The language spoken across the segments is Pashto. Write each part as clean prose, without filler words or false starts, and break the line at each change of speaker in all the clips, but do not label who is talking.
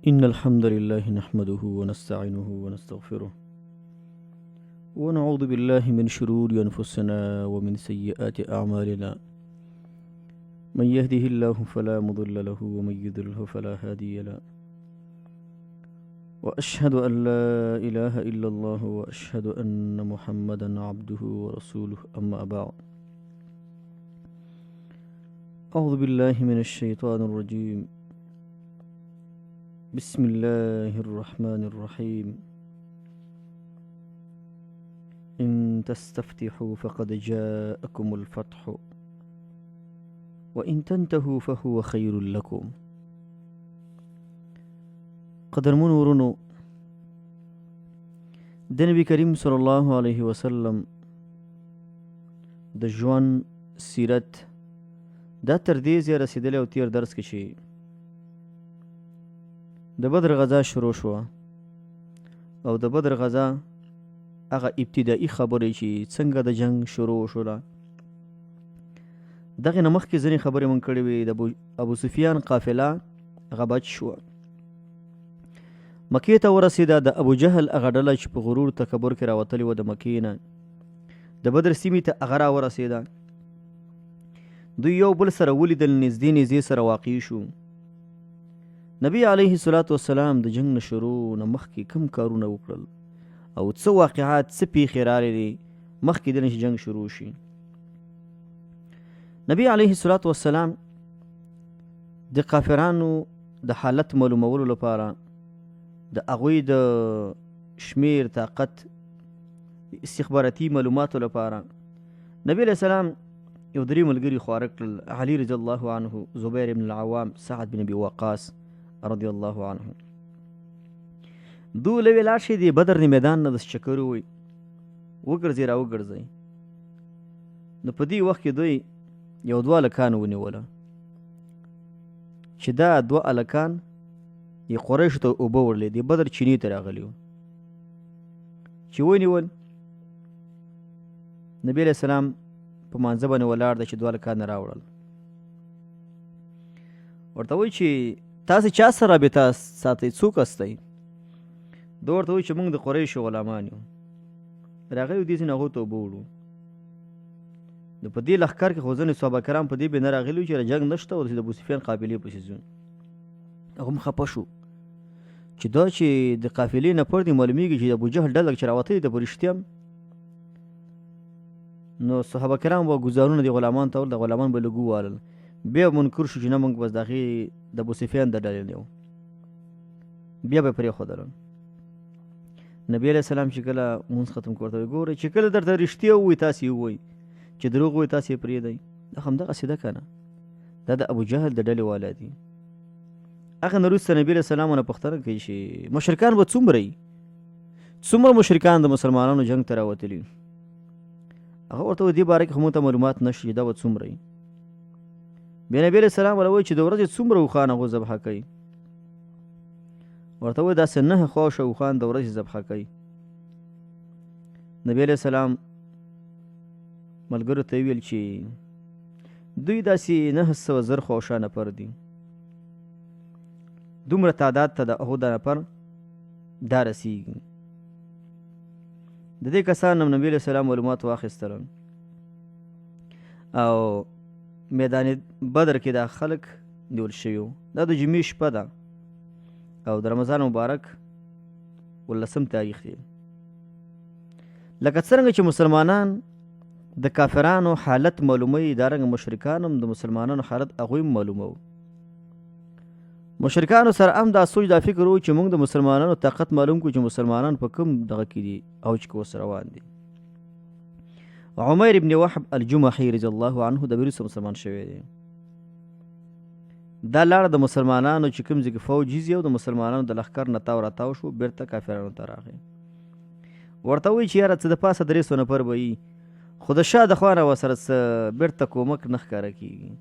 إن الحمد لله نحمده ونستعينه ونستغفره ونعوذ بالله من شرور أنفسنا ومن سيئات أعمالنا. من يهده الله فلا مضل له ومن يضلله فلا هادي له، وأشهد أن لا إله إلا الله وأشهد أن محمدا عبده ورسوله. أما بعد، أعوذ بالله من الشيطان الرجيم. بسم الله الرحمن الرحيم. إن تستفتحوا فقد جاءكم الفتح وإن تنتهوا فهو خير لكم. قدرمن ورنو د نبی کریم صلی الله علیه وسلم د ژوند سیرت دا تر دې ځایه رسېدلی او تېر درس کې چې د بدر غزا شروع شوه او د بدر غزا هغه ابتدایي خبرې چې څنګه د جنگ شروع شوله، دغې نه مخکې ځینې خبرې مونږ کړې وې. د ابو سفیان قافله هغه بچ شوه، مکې ته ورسېده. د ابو جهل هغه ډله چې په غرور تکبر کې راوتلې وه د مکې نه، د بدر سیمې ته هغه راورسېده. دوی یو بل سره ولیدل، نږدې نږدې سره واقع شو. نبی علیه الصلاة والسلام د جنگ نه شروع نه مخکې کوم کارونه وکړل او څه واقعات، څه پیښې راغلې دي مخکې د نه چې جنگ شروع شي. نبی علیه الصلاة والسلام د کافرانو د حالت معلومولو لپاره، د هغوی د شمیر، طاقت، استخباراتي معلوماتو لپاره نبی علیه السلام یو درې ملګري خواره کړل: علي رضی الله عنه، زبیر بن العوام، سعد بن ابي وقاص رضی الله عنه. دو لوی لاړ شي د بدر د میدان نه د چکر ووی وګرځئ را وګرځئ. نو په دې وخت کې دوی یو دوه هلکان ونیوله چې دا دوه هلکان یې قریشو ته اوبه وړلې، د بدر چینې ته راغلي وو. چې ونیول، نبي علیه السلام په مانځه باندې ولاړ دی چې دوه هلکان راوړل. ورته وایي چې تاسې چا سره رابطه ساتئ، څوک هستئ؟ ده ورته وایي چې موږ د قریشو غلامان یو، راغلي یو دې ځینې هغو ته اوبه وړو. نو په دې لښکر کې خو ځینې صحابه کرام په دې بې نه راغلي وو چې جنګ نشته او د ابو سفیان قافلې پسې ځو. هغه هم خفه شو چې دا چې د قافلې نه پر دې معلومېږي چې د ابوجهل ډله چې راوتلې ده په رښتیا. نو صحابه کرام به ګزارونه د غلامان ته ول، د غلامان به لږ ووالل، بیا منکر شو چې نه موږ بس د هغې د ابو سفیان د ډلې نه یو، بیا به یې پرېښودل. نبي علیه السلام چې کله مونځ ختم کړ ورته وایي ګورئ چې کله درته رښتیا ووایي تاسې یې ووایي، چې دروغ ووایي تاسې یې پرېږدئ. دا همدغسې ده که نه، دا د ابوجهل د ډلې والا دي. هغه نه وروسته نبي علیه السلام ونه پوښتنه کوي چې مشرکان به څومره وي، څومره مشرکان د مسلمانانو جنګ ته راوتلي. هغه ورته وایي دې باره کې خو موږ ته معلومات نشته چې دا به څومره وي. بیا نبي علیه السلام ورته وایي چې د ورځې څومره اوښان هغوی ذبحه کوي. ورته وایي داسې 9 خواوشه اوښان د ورځې ذبحه کوي. نبي علیه السلام ملګرو ته ویل چې دوی داسې 900,000 خواوشه نفر دي، دومره تعداد ته د هغو د نفر دا رسیږي. د دې کسانو هم نبي علیه السلام معلومات واخیستل او میدان بدر کې دا خلک نیول شوي وو. دا د جمعې شپه ده او د رمضان مبارک 19 تاریخ دی. لکه څرنګه چې مسلمانان د کافرانو حالت معلوموي، دارنګه مشرکان هم د مسلمانانو حالت هغوی هم معلومو. مشرکانو سره هم دا سوچ، دا فکر و چې موږ د مسلمانانو طاقت معلوم کړو چې مسلمانان په کوم دغه کې دي اوج کې اوس روان دي. عمیر ابن وحب الجمحي رضی الله عنه د وروسته مسلمان شوی دی. دا لاړه د مسلمانانو چې کوم ځای کې فوج ایزي او د مسلمانانو د لښکر نه تاو راتاو شو، بېرته کافرانو ته راغی. ورته وایي چې یاره څه د پاسه 300 نفر به وي، خو د شا د خوا نه ورسره څه بېرته کومک نه ښکاره کېږي،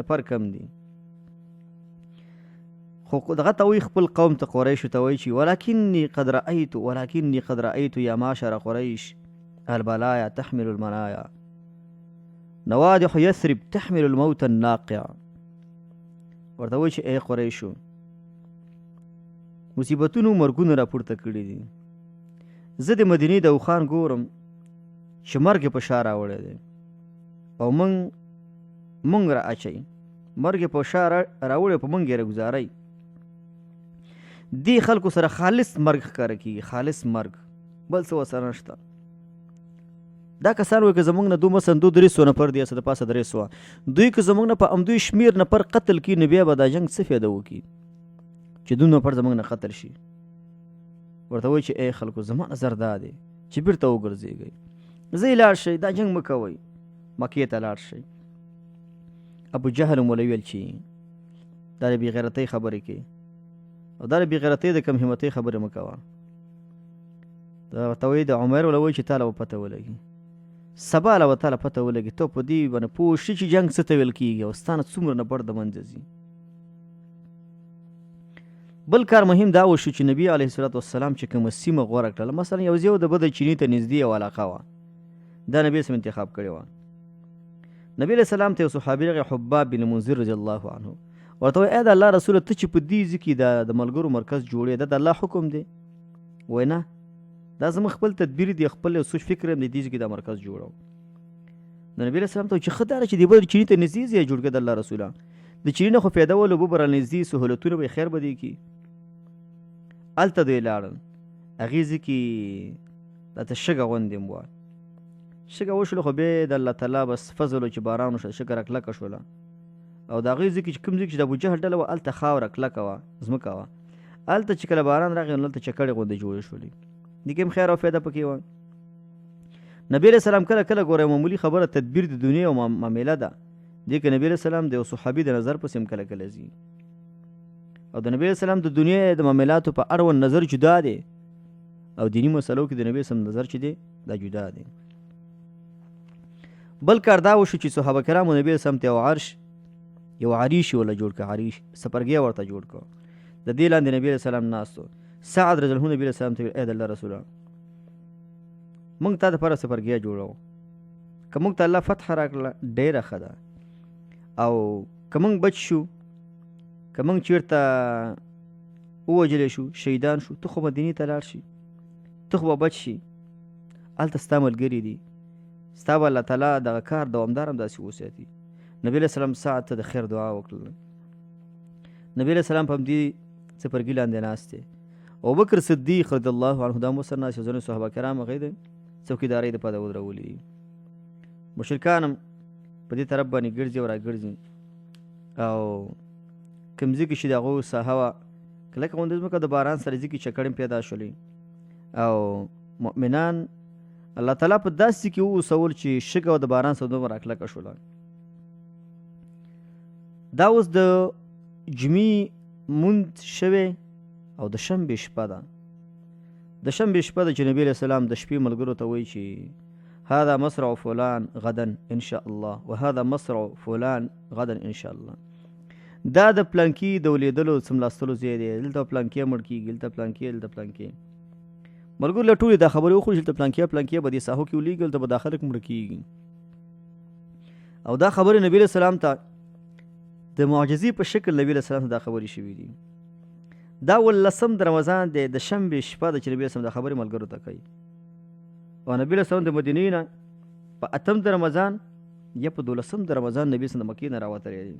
نفر کم دي. خو دغه ته وایي خپل قوم ته، قریشو ته وایي چې ولکني قد رأیت یا معشر قریش البلایا تحمل المنایا نوادح یثرب تحمل الموت الناقع. ورته وایي چې ای قریشو، مصیبتونو مرګونه راپورته کړي دي. زه د مدینې د اوخان ګورم چې مرګ په شا راوړی دی او مونږ را اچوي. مرګ په شا راوړی په مونږ یې راګوزاروي. دې خلکو سره خالص مرګ ښکاره کېږي، خالص مرګ، بل څه ورسره نشته. دا کسان وایي که زموږ نه مثلا 200 نفر دي څه د پاسه 300 دوی که زموږ نه په همدوی شمېر نفر قتل کړي نو بیا به دا جنګ څه فایده وکړي چې دوی نفر زموږ نه قتل شي. ورته وایي چې ای خلکو زما نظر دا دی چې بیرته وګرځېږئ، ځئ لاړ شئ، دا جنګ مه کوئ، مکې ته لاړ شئ. ابو جهل هم ولې ویل چې دا د بېغیرتۍ خبرې کوي او دا د بېغیرتۍ د کم همتۍ خبرې مه کوه. دا ورته وایي د عمر وله وایي چې تا له به پته ولګي، سبا له به تا له پته ولګي، ته په دې باندې پوه شي چې جنګ څه ته ویل کېږي او ستا نه څومره نفر د منځه ځي. بل کار مهم دا وشو چې نبي علیه الصلاة والسلام چې کومه سیمه غوره کړله، مثلا یو ځای د بدر چیني ته نږدې یو علاقه وه، دا نبي اسلام انتخاب کړې وه. نبي علیه السلام ته یو صحابي راغی، حباب بن منذر رضی الله عنه، ورته وایي ای د الله رسوله ته چې په دې ځای کې د ملګرو مرکز جوړې، دا د الله حکم دی؟ وایي نه، دا زموږ خپل تدبیر دی، خپل یو سوچ فکر یم د دې ځای کې دا مرکز جوړو. نو نبي علیه السلام ته وایي چې ښه دا ده چې د بدر چیني ته نږدې ځای جوړ کړه د الله رسوله، د چیني نه خو پیدا ول اوبه به رانږدې، سهولتونه به یې خیر به دې کړي. هلته دوی لاړل، هغې ځای کې داسې شګه غوندې وه، شګه وشوله خو بیا د الله تعالی بس فضل و چې باران وشو، شګه راکلکه شوله او د هغې ځای کې چې کوم ځای کې چې د ابوجهل ډله وه هلته خاوره کلکه وه، ځمکه وه. هلته چې کله باران راغی نو هلته چکړې غوندې جوړې شولې، دې کې هم خیر او فایده پکې وه. نبي علیه السلام کله کله ګوره معمولي خبره تدبیر د دنیا او معامله ده، دې کې نبي علیه السلام د یو صحابي د نظر پسې هم کله کله ځي او د نبی اسلام د دنیا د معاملاتو په اړوند نظر جدا دی او دینی مسلو کې د نبی اسلام نظر چې دی دا جدا دی. بل کار دا وشو چې صحابه کرامو نبی اسلام ته یو عریش ولا جوړ کړ، عریش سپرګیا ورته جوړ کړ، د دې لاندې نبی اسلام ناستو. سعد رضی الله عنه نبی اسلام ته ویل ای د الله رسوله موږ تا دپاره سپرګیا جوړو، که موږ ته الله فتح راکړله ډېره ښه ده، او که موږ بچ شو، که موږ چېرته ووجلی شو، شهیدان شو، ته خو مدینې ته لاړ شي، ته خو به بچ شي، هلته ستا ملګري دي، ستا به الله تعالی دغه کار دوامدار هم داسې وساتي. نبي علیه السلام سعد ته د خیر دعا وکړله. نبي علیه السلام په همدې څپرګي لاندې ناست دی. ابوبکر صدیق رضی الله عنه دا هم ورسره ناست یو ځینې صحابه کرام هغې د څوکیدارۍ دپاره ودرولي دي. مشرکان هم په دې طرف باندې ګرځي او راګرځي او کوم ځای کې چې د هغو ساحه وه کلکه غوندې ځمکه د باران سره ځای کې چکړې پیدا شولې او مؤمنان الله تعالی په داسې ځای کې واوسول چې شګه او د باران سره دومره راکلکه شوله. دا اوس د جمعې مونځ شوی او د شنبې شپه ده. د شنبې شپه ده چې نبي علیه السلام د شپې ملګرو ته وایي چې هذا مصرع فلان غدا ان شاء الله وهذا مصرع فلان غدا ان شاء الله. دا د پلانکي د ولیدلو څملاستلو ځای دی، دلته پلانکي مړ کېږي، دلته پلانکي، دلته پلانکي. ملګرو له ټولې دا خبرې وخوري چې دلته پلانکي به دې ساحو کې ولیږي، دلته به دا خلک مړه کېږي. او دا خبرې نبي علیه السلام ته د معجزې په شکل نبي علیه السلام ته دا خبرې شوي دي. دا 18 د رمضان دی، د شنبې شپه ده چې نبي علیه السلام دا خبرې ملګرو ته کوي. او نبي علیه السلام د مدینې نه په 8 د رمضان یا په 12 د رمضان نبي اسلام د مکې نه راوتلی دی.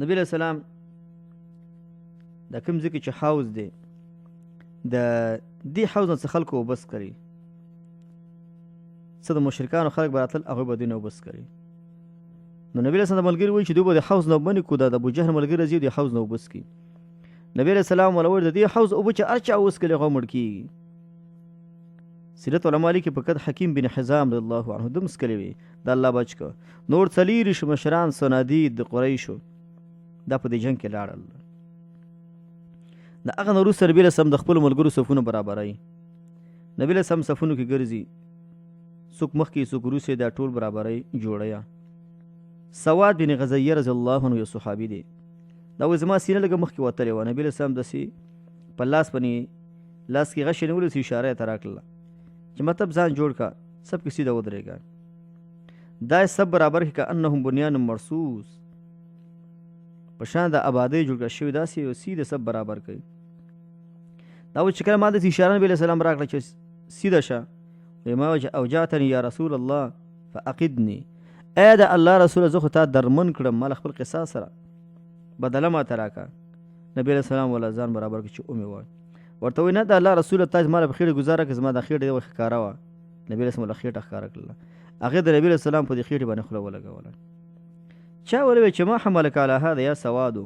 نبی علیہ السلام دا کوم ځای کې چې حوض دی د دې حوض نه څه خلکو اوبه څښلي، څه د مشرکانو خلک به راتلل هغوی به دوی نه اوبه څښلي. نو نبی علیہ السلام د ملګري وایي چې دوی به د حوض نه اوبه نه کړو، دا د ابوجهل ملګري راځي د حوض نه اوبه څښي. نبی علیہ السلام ورته وویل د دې حوض اوبه چې هر چا وڅښلې هغه مړ کېږي. سیرت علما لیکي په قد حکیم بن حزام رضی الله عنه ده مسکلې وي د الله بچ که نور 40 مشران صنادید د قریشو دا په دې جنګ کې لاړل. د هغه نه وروسته نبي علیه السلام د خپلو ملګرو صفونه برابروي. نبي علیه السلام صفونو کې ګرځي، څوک مخکې څوک وروسته دا ټول برابروي جوړوي. سواد بن غزیه رضی الله عنه یو صحابي دی، دا وایي زما سینه لږه مخکې وتلې وه، نبي علیه السلام داسې په لاس کې غشې نیولې سي اشاره یې ته راکړله چې مطلب ځان جوړ کا، سب کې سیده ودرېږه، دا سب برابر کې که انهم بنیان مرصوص. په شان د آبادۍ جوړ کړه شوي داسې یو سیده سب برابر کوي. دا و چې کله ما داسې اشاره نبي علیه السلام راکړه چې سیده شه، ما وجه اوجعتني یا رسول الله فعقدني، ای د الله رسوله زه خو تا درمن کړم، ما له خپل قصاص سره بدله ماته راکړه. نبي علیه السلام ولا ځان برابر کړي چې ومې وایي. ورته وایي نه د الله رسوله تا ما له په خېټې ګزاره کړه، زما دا خېټه دې ښکاره وه. نبي علیه السلام له خېټه ښکاره کړله. هغې د نبي علیه السلام په دې خېټې باندې خوله ولګوله. چا ولوی چې ما حملک علی هذا یا سوادو،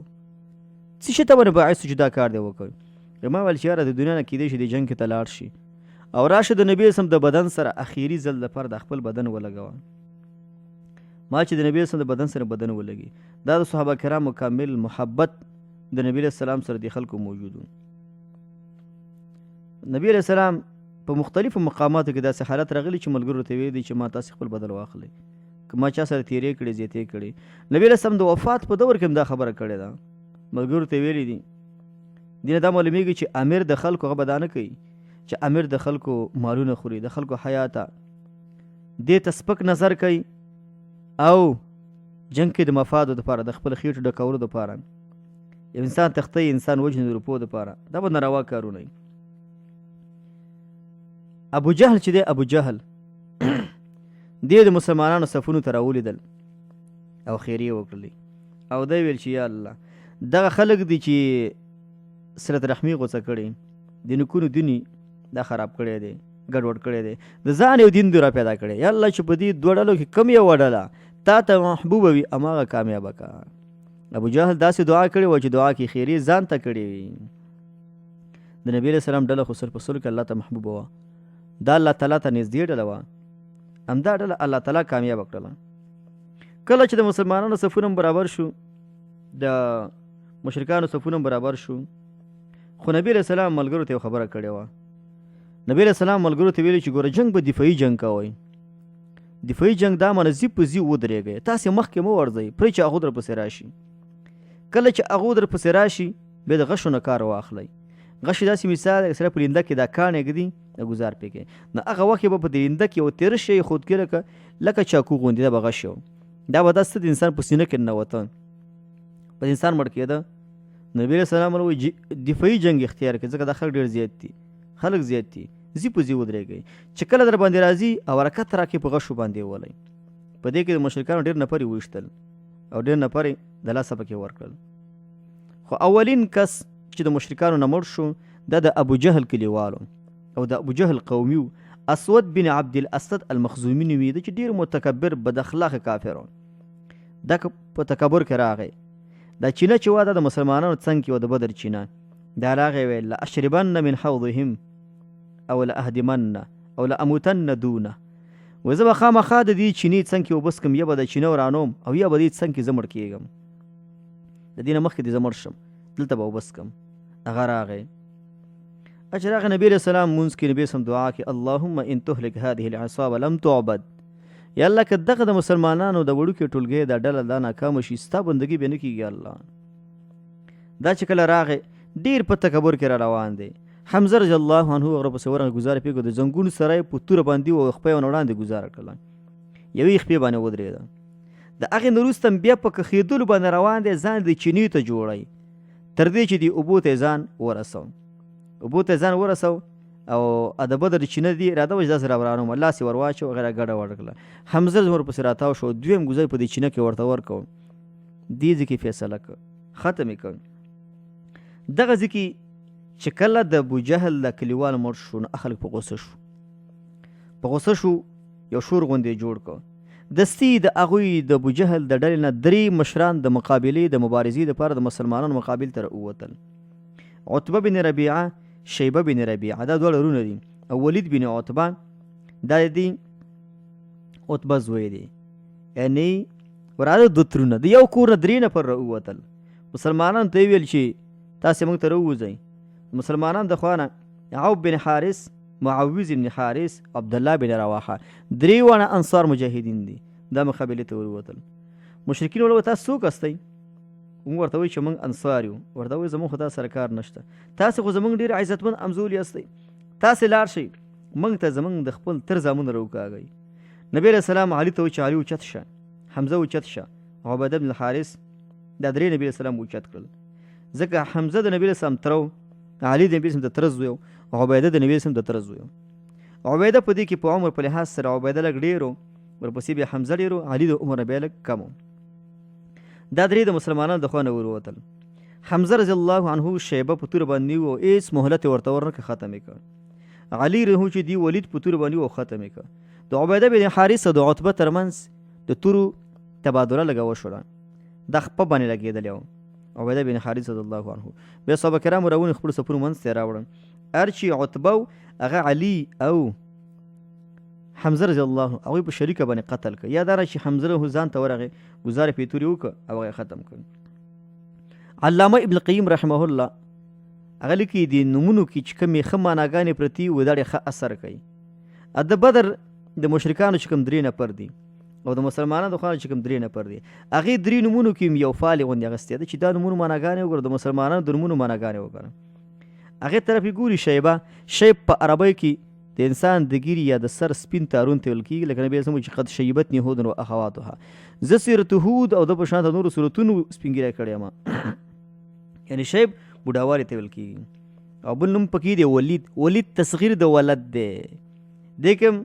څه شي ته باندې باعث چې دا کار دی وکړ. ما ویل چې یاره د دنیا نه کیدای شي د جنګ کې ته لاړ شي او راشه د نبي اسلام د بدن سره اخیری ځل لپاره د خپل بدن ولګوه. ما چې د نبي اسلام د بدن سره بدن ولګي، دا د صحابه کرامو کامل محبت د نبی اسلام سره د خلکو موجودو. نبی علیه السلام په مختلفو مقاماتو کې داسې حالت راغلی چې ملګرو ته ویلي چې ما تاسې خپل بدل واخلئ، که ما چا سره تیرې کړې زیاتې کړې. نبی علیه السلام د وفات په دور کې هم دا خبره کړې ده، ملګرو ته ویلي دي. دینه دا معلومیږي چې امیر د خلکو هغه بدا نه کوي چې امیر د خلکو مالونه خوري، د خلکو حیاته دې ته سپک نظر کوي او جنګ کې د مفادو دپاره د خپل خېټو ډکولو دپاره یو انسان تختی، انسان وجنې د روپو دپاره، دا به ناروا کارونه وي. ابو جهل چې دی، ابو جهل دې د مسلمانانو صفونو ته راولیدل او خیریه وکړلې او دی ویل چې یا الله دغه خلک دي چې صلت رحمي غوڅه کړي، د نیکونو دیني دا خراب کړی دی، ګډوډ کړی دی، د ځان یو دین دوی را پیدا کړی. یا الله چې په دې دوه ډلو کې کم یو ډله تا ته محبوبه وي هماغه کامیابه که. ابو جهل داسې دعا کړې وه چې دعا کې خیري ځان ته کړې وي. د نبي علیه السلام ډله خو سل په سل کې الله ته محبوبه وه، دا الله تعالی ته نږدې ډله وه، همدا ډله الله تعالی کامیابه کړله. کله چې د مسلمانانو صفونه برابر شو، د مشرکانو صفونه برابر شو، خو نبی علیه السلام ملګرو ته یو خبره کړې وه. نبی علیه السلام ملګرو ته ویلي چې ګوره جنګ به دفاعي جنګ کوئ. دفاعي جنګ دا معنی زی په زی ودرېږئ، تاسې مخکې مه ورځئ، پرې چې هغو در پسې راشي. کله چې هغو در پسې راشي بیا د غشو نه کار واخلئ. غش داسې مثال سره په لینده کې دا کاڼ ږدي د ګزار پې کې، نو هغه وخت به په دې لینده کې یو تېره شی خود کې لکه چاکو غوندې دا به غش و، دا به داسې د انسان په سینه کې ننوته، په انسان مړ کېده. نبی علیه السلام وایي دفاعي جنګ اختیار کړي، ځکه دا خلک ډېر زیات دي، خلک زیات دي، زی په زی ودرېږئ. چې کله در باندې راځي او حرکت راکړي په غشو باندې ولئ. په دې کې د مشرکانو ډېر نفرې وویشتل او ډېر نفرې د لاسه پکې ورکړل. خو اولین کس چې د مشرکانو نه مړ شو دا د ابو جهل کلیوالو او د ابو جهل قومي و. اسود بن عبد الاسد المخزومي نومېده چې ډېر متکبر بد اخلاقه کافر و. دا په تکبر کې راغی. دا چینه چې وه دا د مسلمانانو څنګ کې وه، د بدر چینه، دا راغی ویل لاشربن من حوضهم او لاهدمن او لاموتن دونه، و زه به خامخا د دې چینې څنګ کې اوبه څکم، یا به د چینه ورانوم او یا به دې څنګ کې زه مړ کېږم، د دې نه مخکې دې زه مړ شم، دلته به اوبه څکم. هغه راغی. چې راغی نبي علیه السلام مونځ کې نبي سم دعا کې اللهم ان تهلك هذه العصابه لم تعبد، یا الله که دغه د مسلمانانو د وړوکې ټولګۍ دا ډله دا ناکامه شي ستا بندګي به نه کېږي الله. دا چې کله راغی ډېر په تکبر کې را روان دی. حمزه رضی الله عنه هغه پسې ورغی ګزاره پرېږدو، د زنګون سره یې په توره باندې و، خپه یې ونه وړاندې ګزاره کړله، یوې خپې باندې ودرېده. د هغې نه وروسته بیا په کښېدلو باندې روان دی، ځان د چینې ته جوړی، تر دې چې د اوبو ته یې ځان ورسو، اوبو ته یې ځان ورسو او د بدر چینه دي راده وه چې داسې راورانوم، لاس یې ور واچو، هغې را ګډه وړکړله. حمزه ورپسې راتاو شو، دویم ګوزی په دې چینه کې ورته ورکړو، دې ځای کې فیصله کړ، ختم یې کړ. دغه ځای کې چې کله د ابوجهل د کلیوال مړ شو نو خلک په غوسه شو، په غوسه شو، یو شور غوندې جوړ کړ. دستي د هغوی د ابوجهل د ډلې نه 3 مشران د مقابلې د مبارزې دپاره د مسلمانانو مقابل ته راووتل. عتبه بن ربیعه، شیبه بن ربیعه، دا دوه لرونه دي، او ولید بن عتبه دا دی عتبه زوی دی، یعنی وراده 2 ترونه د یو کور نه 3 نفر راووتل. مسلمانانو ته یې ویل چې تاسې موږ ته راووځئ. مسلمانان د خوا نه عوف بن حارث، معوذ بن حارث، عبدالله بن رواحه، 3 واړه انصار مجاهدین دي، دا مقابلې ته وروتل. مشرکین ورته تاسو څوک استئ؟ موږ ورته وایو چې موږ انصار یو. ورته وایي زموږ خو دا سره کار نشته، تاسې خو زموږ ډېر عزتمند امزول یاستئ، تاسې لاړ شئ موږ ته زموږ د خپل تر زامونه راوکاږئ. نبي علیه السلام علي ته وایي چې علي اوچت شه، حمزه اوچت شه، عبیده بن الحارث دا درې نبي اسلام اوچت کړل ځکه حمزه د نبي اسلام ترو علي د نبي اسلام د تره زوی او عبیده د نبي اسلام د تره زوی عبیده په دې کې په عمر په لحاظ سره عبیده لږ ډېر ورپسې بیا حمزه ډېر علي د عمر نه بیا لږ کم دا درې د مسلمانانو د خوا نه وروتل حمزه رضی الله عنه شیبه په توره باندې و هېڅ مهلت یې ورته ورنکړه ختم یې کړ علي رهو چې دی ولید په توره باندې و ختم یې کړ د عبیده بن حارث او د عتبه ترمنځ د تورو تبادله لږه وشوله دا خپه باندې لګېدلی و عبیده بن حارث رضی الله عنه بیا صحابه کرامو راونې خپلو صفونو منځ ته یې راوړل هر چې عتبه هغه علي او حمزه رضی الله عنه هغوی په شریکه باندې قتل کړ یا دا را چې حمزه له ځان ته ورغې ګزارې پې تورې وکړه او هغه ختم کړ علامه ابن القیم رحمه الله هغه لیکي د نومونو کې چې کومې ښه معناګانې پرتې وي دا ډېر ښه اثر کوي د بدر د مشرکانو چې کوم 3 نفر دي او د مسلمانانو د خوا چې کوم 3 نفر دي هغې 3 نومونو کې یو فعال غوندې اخیستې ده چې دا نومونو معناګانې وګوره د مسلمانانو د نومونو معناګانې وګوره هغې طرف یې ګوري شیبه شیب په عربۍ کې د انسان د ګیري یا د سر سپین تارون ته ویل کېږي لکه نبي اسلام چې قد شیبتني هود و اخواتها زه سیرت هود او د په شان د نورو صورتونو سپین ګیری کړی یم یعنی شیب بوډاوالي ته ویل کېږي او بل نوم پکې دی ولید تصغیر د ولد دی دې کوم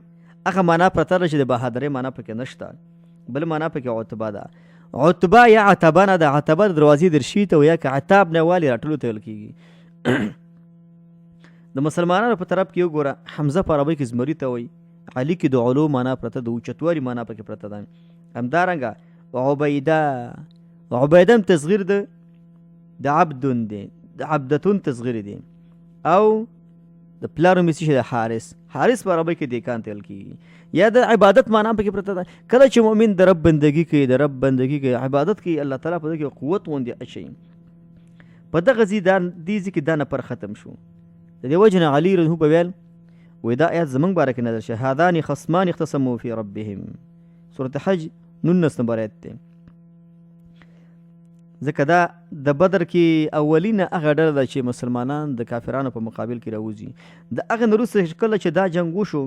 هغه معنا پرته ده چې د بهادرۍ معنا پکې نشته بل معنا پکې عتبه ده عتبه یا عتبه نه ده عتبه د دروازې درشي ته یا که عتاب نه والي راټولو ته ویل کېږي د مسلمانانو په طرف کې وګوره حمزه په عربۍ کې زمري ته وایي علي کې د علو معنا پرته د اوچتوالي معنا پکې پرته ده همدارنګه عبیده هم تصغیر ده د عبدون دی د عبدتون تصغیر دی او د پلار نوم یې د حارث په عربۍ کې دیکان ته ویل کېږي یا د عبادت معنا پکې پرته ده کله چې مؤمن د رب بندګي کوي عبادت کوي الله تعالی په دې کې قوت غوندې اچوي په دغه دې ځای کې دا نفر ختم شو د دې وجه نه علي رضی په ویل وایي دا آیات زموږ باره کې نازل شوی هذان خصمان اختصموا فی ربهم سورة حج 19 نمبر آیت دی ځکه دا د بدر کې اولینه هغه ډله ده چې مسلمانان د کافرانو په مقابل کې راوځي د هغې نه وروسته کله چې دا جنګ وشو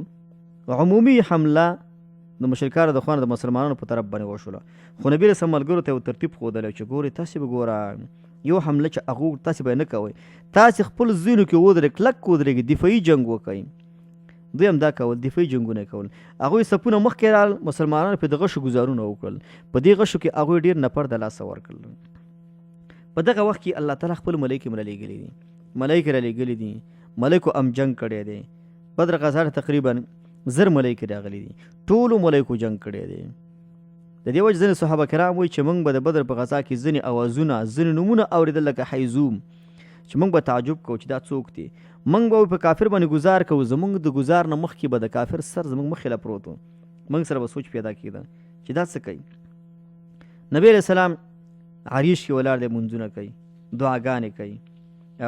عمومي حمله د مشرکانو د خوا نه د مسلمانانو په طرف باندې وشوله خو نبي رسول ملګرو ته یو ترتیب ښودلی چې ګورئ تاسې به ګوره یو حمله چې هغه تاسې به یې نه کوئ تاسې خپل ځینو کې ودرېږئ کلک ودرېږئ دفاعي جنګ وکئ دوی هم دا کول دفاعي جنګونه یې کول هغوی صفونه مخکې رال مسلمانانو پرې د غشو ګزارونه وکړل په دې غشو کې هغوی ډېر نفر د لاسه ورکړل په دغه وخت کې الله تعالی خپل ملایکې رالیږلي دي ملایکې رالیږلي دي ملایکو هم جنګ کړی دی بدر غزا تقریبا 1000 ملایکې راغلي دي ټولو ملایکو جنګ کړی دی د دې وجه ځینې صحابه کرام وایي چې موږ به د بدر په غزا کې ځینې اوازونه ځینې نومونه اورېدل لکه حیزوم چې موږ به تعجب کوو چې دا څوک دی موږ به په کافر باندې ګزار کوو زموږ د ګزار نه مخکې به د کافر سر زموږ مخې له پروت و موږ سره به سوچ پیدا کېده چې دا څه کوي نبی علیه السلام عریش کې ولاړ دی منځونه کوي دعاګانې کوي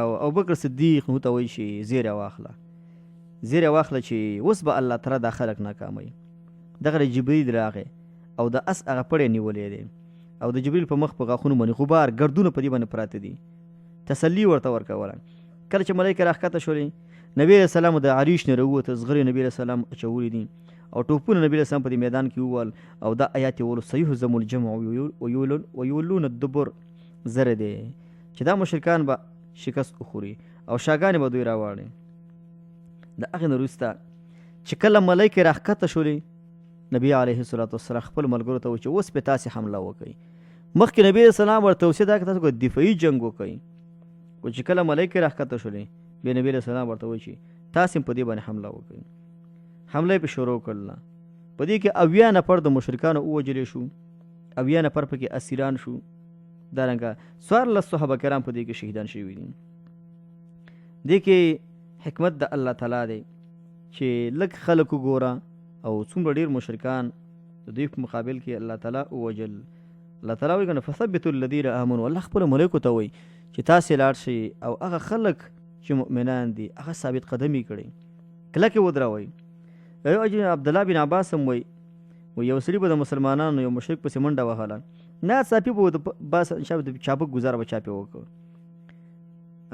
او ابوبکر صدیق نو ته وایي چې زیری واخله چې اوس به الله تعالی دا خلک ناکاموي دغه جبریل راغی او د اس هغه پړی نیولې دی او د جبریل په مخ په غاښونو باندې غبار ګردونه په دې باندې پراته دي تسلي ورته ورکوله کله چې ملایکې راښکته شولې نبي علیه السلام د عریش نه راووته زغرې نبي علیه السلام اچولي دي او ټوپونه نبي علیه السلام په دې میدان کې ووال او دا آیات یې وویلو سیهزم الجمع ویولون الدبر زره دی چې دا مشرکان به شکست وخوري او شاګانې به دوی راواړي د هغې نه وروسته چې کله ملایکې راښکته شولې نبی علیه السلام خپل ملګرو ته وایي چې اوس پې تاسې حمله وکئ مخکې نبي علیه السلام ورته توصیه دا کړه تاسو دفاعي جنګ وکئ خو چې کله ملایکې راښکته شولې بیا نبي علیه السلام ورته وایي چې تاسې هم په دې باندې حمله وکئ حمله یې پې شروع کړله په دې کې 80 نفر د مشرکانو ووژلې شو 80 نفر پکې اسیران شو دارنګه 14 صحابه کرام په دې کې شهیدان شوي دي دې کې حکمت د الله تعالی دی چې لږ خلک وګوره او څومره ډېر مشرکان د دوی په مقابل کې الله تعالی ووجل الله تعالی وایي کنه فثبتوا الذین آمنوا الله خپلو ملایکو ته وایي چې تاسې لاړ شئ او هغه خلک چې مؤمنان دي هغه ثابت قدمي کړئ کلکې ودروئ عبدالله بن عباس هم وایي یو سړي به د مسلمانانو یو مشرک پسې منډه وهله ناڅاپي به د باس د چابک ګزار به چا پې وکړ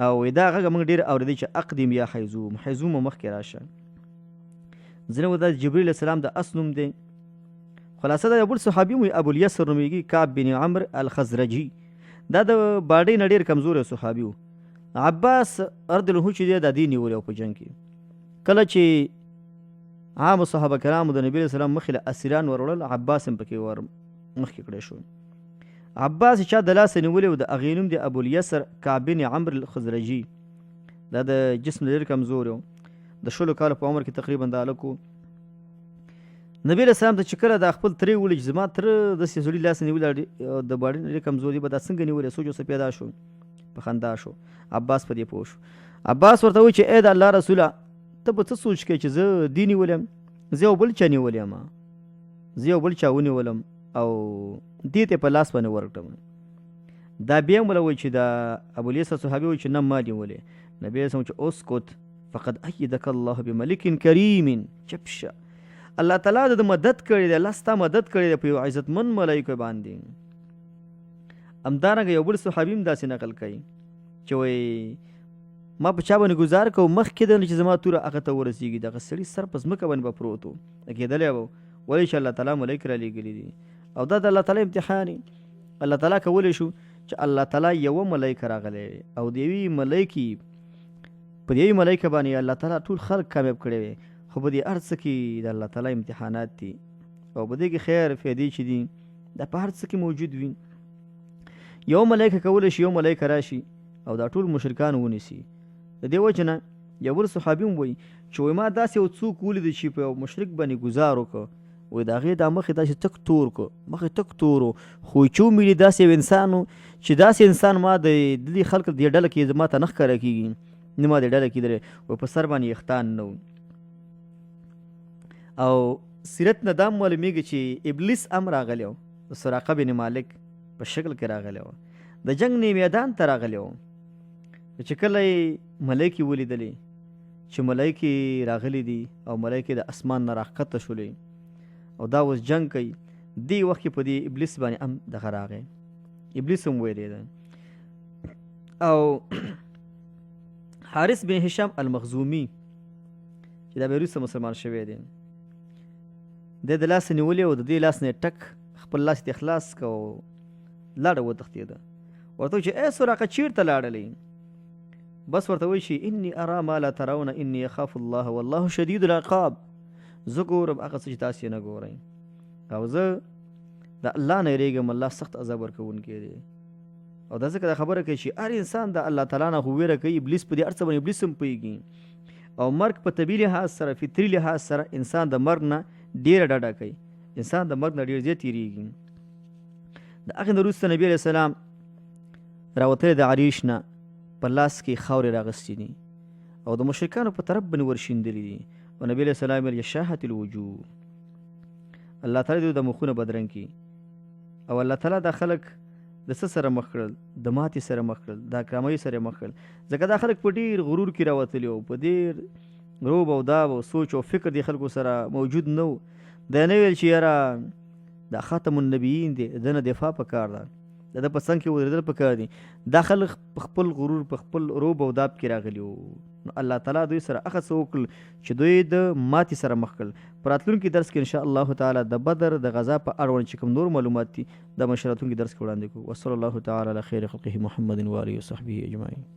او دا غږ موږ ډېر اورېدی چې اقدم یا حیزوم مخکې راشه ځینې وایي دا جبریل السلام د اس نوم دی خلاصه دا یو بل صحابي وایي ابوالیسر نومیږي کعب بن عمرو الخزرجي دا د باډۍ نه ډېر کمزوری صحابي و. عباس رضی الله چې دی دا دې نیولی په جنګ کې. کله چې عامو صحابه کرامو د نبي علیه السلام مخې له اسیران وروړل، عباس هم پکې ور مخکې کړی شو. عباس چا د لاسه نیولی و، د هغې نوم دی ابوالیسر کعب بن عمرو الخزرجي. دا د جسم ډېر کمزوری و، د 16 کالو په عمر کې تقریبا دا هلک و. نبي علیه السلام ته چې کله دا خپل ترې وویل چې زما تره داسې سړي لاسه نیولي د باډۍ نه ډېر کمزوري به دا څنګه نیولی، سوچ ورته پیدا شو، په خندا شو. عباس په دې پوه شو. عباس ورته وایي چې ای د الله رسوله ته به څه سوچ کوې چې زه دې نیولی یم، زه یو بل چا نیولی یم، زه یو بل چا ونیولم او دې ته په لاس باندې ورکړم. دا بیا هم ویل چې دا ابوالیسر صحابي وایي چې نه ما نیولې. نبي علیه السلام چې اسکت فقد ایدک الله بملک کریم. چپ شه، الله تعالی د مدد کړی دی، الله ستا مدد کړی دی په یو عزتمند ملایکو باندې. همدارنګه یو بل صحابي هم داسې نقل کوي چې وایي ما په چا باندې ګزار کوم مخکې د چې زما توره هغه ته ورسېږي، دغه سړي سر په ځمکه باندې به پروت و، کېدلی به ولې چې الله تعالی ملایک رالیږلي دي او دا د الله تعالی امتحان. الله تعالی کولی شو چې الله تعالی یوه ملایکه راغلی او د یوې ملایکې په دې ملایکه باندې الله تعالی ټول خلق کامیاب کړی وي، خو په دې هر څه کې د الله تعالی امتحانات دي او په دې کې خیر فایدې چې دي دا په هر څه کې موجود وي. یو ملایکه کولی شي یو ملایکه راشي او دا ټول مشرکان ونیسي. د دې وجه نه یو بل صحابي هم وایي چې وایي ما داسې یو څوک ولیدل چې په یو مشرک باندې ګزار وکړه، وایي د هغې دا مخې داسې تک تور کړه، مخې تک تور و، خو چې ومېلي داسې یو انسان و چې داسې انسان ما د دې خلک دې ډله کې ما ته نه ښکاره کېږي، نه ما دې ډله کېدلی، وایي په سر باندې یختان نه و. او سیرت نه دا معلومیږي چې ابلیس هم راغلی و، د سراقه بن مالک په شکل کې راغلی و، د جنګ نه میدان ته راغلی و. چې کله یې ملایکې ولیدلې چې ملایکې راغلي دي او ملایکې د اسمان نه راښکته شولې او دا اوس جنګ کوي، دې وخت کې په دې ابلیس باندې هم دغه راغی، ابلیس هم ویرېده. او حارث بن هشام المخزومي چې دا به وروسته مسلمان شوی دی، د د لاس نیولې او د دې لاس نه ټک خپل لاس ته خلاص کو، لاړه وتښتېده. ورته چې ای سراقه چېرته لاړلې؟ بس ورته وایي چې انی ارا ما لا ترون انی اخاف الله والله شدید العقاب. زه ګورم هغه څه چې تاسې نه ګورئ او زه د الله نه یېرېږم، الله سخت عذاب ورکوونکی دی. او دا ځکه دا خبره کوي چې هر انسان د الله تعالی نه خو ویره کوي، ابلیس په دې هر څه باندې ابلیس هم پوهېږي. او مرګ په طبیعي لحاظ سره فطري لحاظ سره انسان د مرګ نه ډېره ډډه کوي، انسان د مرګ نه ډېر زیات تېرېږي. د هغې نه وروسته نبي علیه السلام راوتلی د عریش نه په لاس کې خاورې راغستې دي او د مشرکانو په طرف باندې ورشیندلي دي او نبي علیه السلام ویل یشاحت الوجوه، الله تعالی دوی د مخونه بدرنګ کړي او الله تعالی دا خلک د څه سره مخ کړل؟ د ماتې سره مخ کړل، د اکرامۍ سره مخ کړل. ځکه دا خلک په ډېر غرور کې راوتلي وو، په ډېر روب او داب او سوچ او فکر د خلکو سره موجود نه و. دا نه ویل چې یاره دا خاتم النبیین دی، د نه دفاع پکار ده، د ده په څنګ کې ودرېدل پکار دي. دا خلک په خپل غرور په خپل روب او داب کې راغلي وو. نو الله تعالی دوی سره هغه څه وکړل چې دوی د ماتې سره مخ کړل. په راتلونکي درس کې انشاء الله تعالی د بدر د غزا په اړوند چې کوم نور معلومات دي دا به راتلونکي درس کې وړاندې کوو. وصلی الله تعالی علی خیر خلقه محمد و آله وصحبه اجمعین.